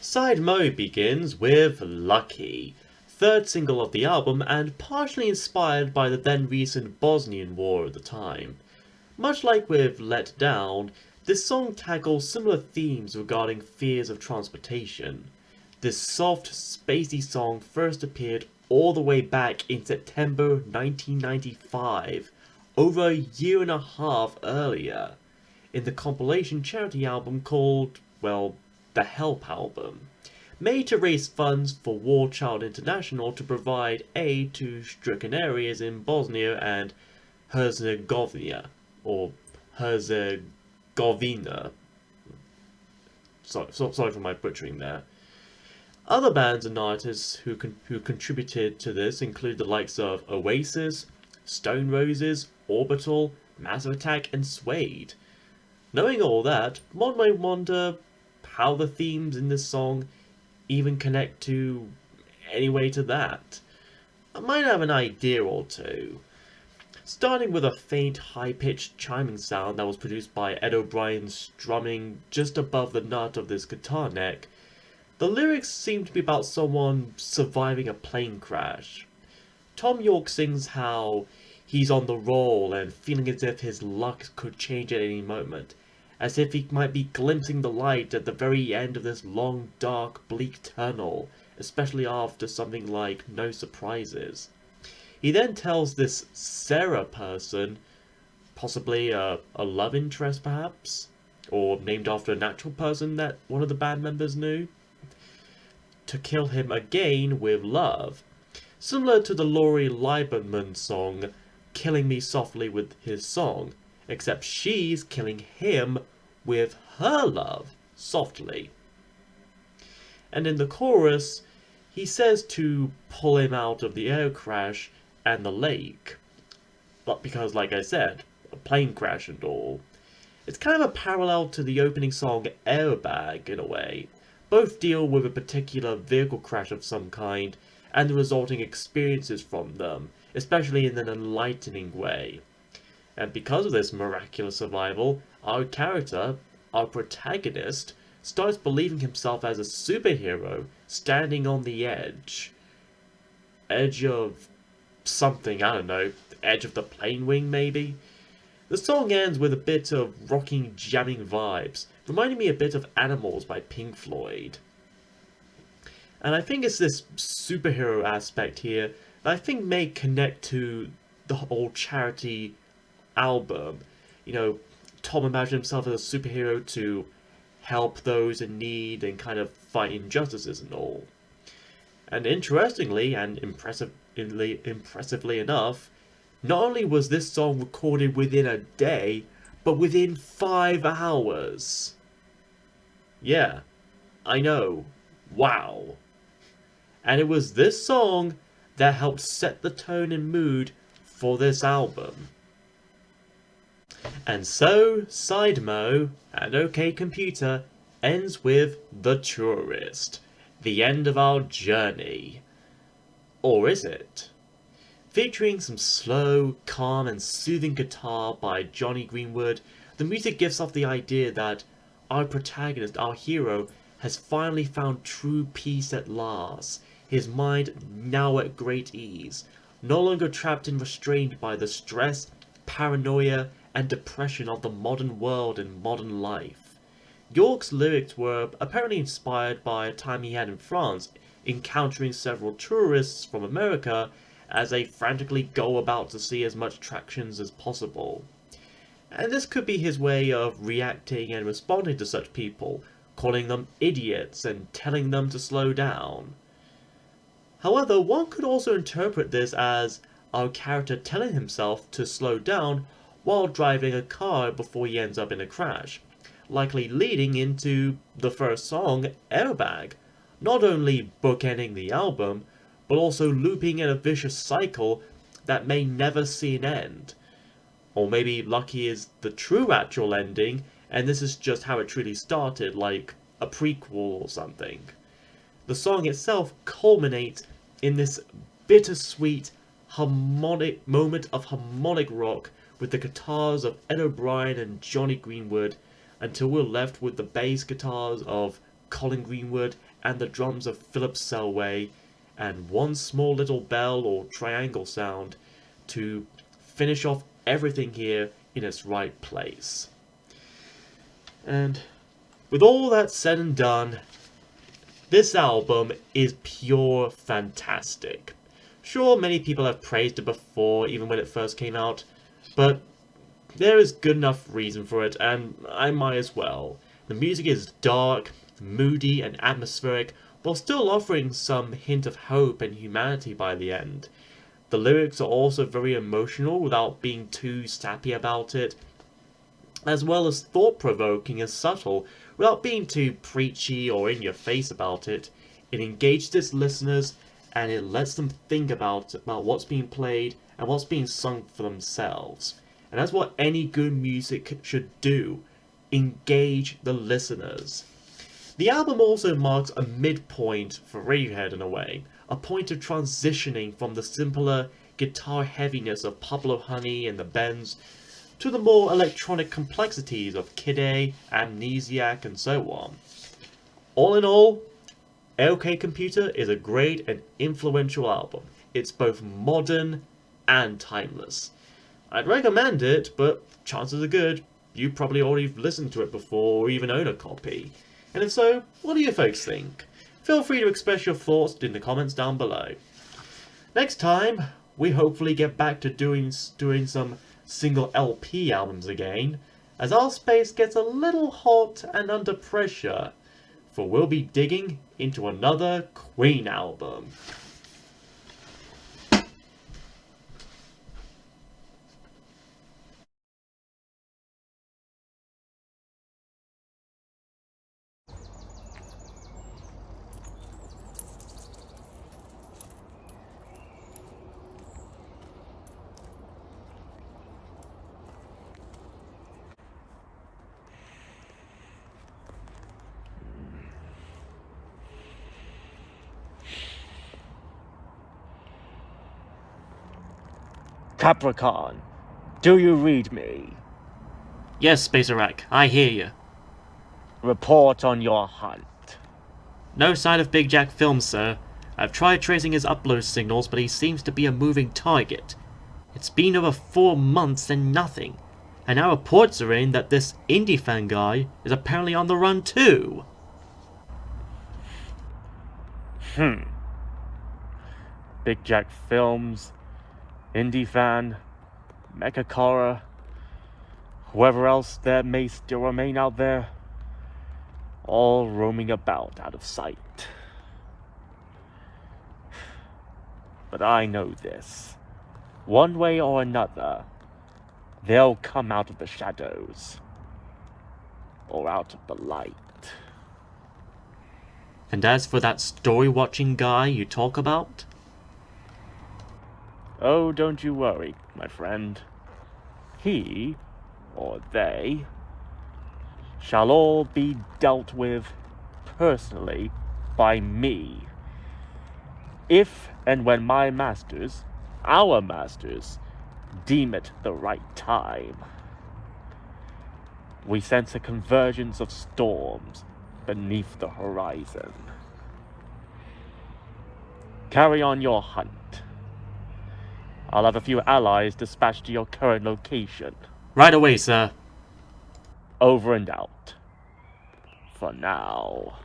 Side Mo begins with Lucky, third single of the album and partially inspired by the then recent Bosnian War at the time. Much like with Let Down, this song tackles similar themes regarding fears of transportation. This soft, spacey song first appeared all the way back in September 1995, over a year and a half earlier, in the compilation charity album called, well, the Help album, made to raise funds for War Child International to provide aid to stricken areas in Bosnia and Herzegovina, or Herzegovina. Sorry for my butchering there. Other bands and artists who contributed to this include the likes of Oasis, Stone Roses, Orbital, Massive Attack, and Suede. Knowing all that, one might wonder how the themes in this song even connect to anyway to that. I might have an idea or two. Starting with a faint, high-pitched chiming sound that was produced by Ed O'Brien strumming just above the nut of this guitar neck, the lyrics seem to be about someone surviving a plane crash. Tom York sings how he's on the roll and feeling as if his luck could change at any moment, as if he might be glimpsing the light at the very end of this long, dark, bleak tunnel, especially after something like No Surprises. He then tells this Sarah person, possibly a love interest perhaps, or named after a natural person that one of the band members knew, to kill him again with love, similar to the Lori Lieberman song Killing Me Softly with his song, except she's killing him with her love softly. And in the chorus, he says to pull him out of the air crash and the lake. But because, like I said, a plane crash and all. It's kind of a parallel to the opening song Airbag in a way. Both deal with a particular vehicle crash of some kind and the resulting experiences from them, especially in an enlightening way. And because of this miraculous survival, our character, our protagonist, starts believing himself as a superhero standing on the edge. Edge of something, I don't know, edge of the plane wing maybe? The song ends with a bit of rocking, jamming vibes, reminding me a bit of Animals by Pink Floyd. And I think it's this superhero aspect here that I think may connect to the whole charity album. You know, Tom imagined himself as a superhero to help those in need and kind of fight injustices and all. And interestingly and impressively enough, not only was this song recorded within a day, but within 5 hours. Yeah, I know. Wow. And it was this song that helped set the tone and mood for this album. And so, Sidemo and OK Computer ends with The Tourist, the end of our journey. Or is it? Featuring some slow, calm and soothing guitar by Jonny Greenwood, the music gives off the idea that our protagonist, our hero, has finally found true peace at last, his mind now at great ease, no longer trapped and restrained by the stress, paranoia, and depression of the modern world and modern life. York's lyrics were apparently inspired by a time he had in France, encountering several tourists from America as they frantically go about to see as much attractions as possible. And this could be his way of reacting and responding to such people, calling them idiots and telling them to slow down. However, one could also interpret this as our character telling himself to slow down while driving a car before he ends up in a crash, likely leading into the first song, Airbag, not only bookending the album, but also looping in a vicious cycle that may never see an end. Or maybe Lucky is the true actual ending, and this is just how it truly started, like a prequel or something. The song itself culminates in this bittersweet, harmonic moment of harmonic rock with the guitars of Ed O'Brien and Jonny Greenwood, until we're left with the bass guitars of Colin Greenwood and the drums of Philip Selway, and one small little bell or triangle sound to finish off everything here in its right place. And with all that said and done, this album is pure fantastic. Sure, many people have praised it before, even when it first came out, but there is good enough reason for it, and I might as well. The music is dark, moody, and atmospheric, while still offering some hint of hope and humanity by the end. The lyrics are also very emotional without being too sappy about it, as well as thought-provoking and subtle without being too preachy or in your face about it. It engages its listeners and it lets them think about what's being played and what's being sung for themselves. And that's what any good music should do. Engage the listeners. The album also marks a midpoint for Radiohead in a way, a point of transitioning from the simpler guitar heaviness of Pablo Honey and the Bends to the more electronic complexities of Kid A, Amnesiac, and so on. All in all, OK Computer is a great and influential album. It's both modern and timeless. I'd recommend it, but chances are good you probably already listened to it before or even own a copy. And if so, what do you folks think? Feel free to express your thoughts in the comments down below. Next time, we hopefully get back to doing some single LP albums again, as our space gets a little hot and under pressure, for we'll be digging into another Queen album. Capricorn, do you read me? Yes, Spacerak, I hear you. Report on your hunt. No sign of Big Jack Films, sir. I've tried tracing his upload signals, but he seems to be a moving target. It's been over 4 months and nothing. And now reports are in that this indie fan guy is apparently on the run too. Big Jack Films, Indie Fan, Mechakara, whoever else there may still remain out there, all roaming about out of sight. But I know this. One way or another, they'll come out of the shadows. Or out of the light. And as for that story-watching guy you talk about? Oh, don't you worry, my friend. He, or they, shall all be dealt with personally by me. If and when my masters, our masters, deem it the right time. We sense a convergence of storms beneath the horizon. Carry on your hunt. I'll have a few allies dispatched to your current location. Right away, sir. Over and out. For now.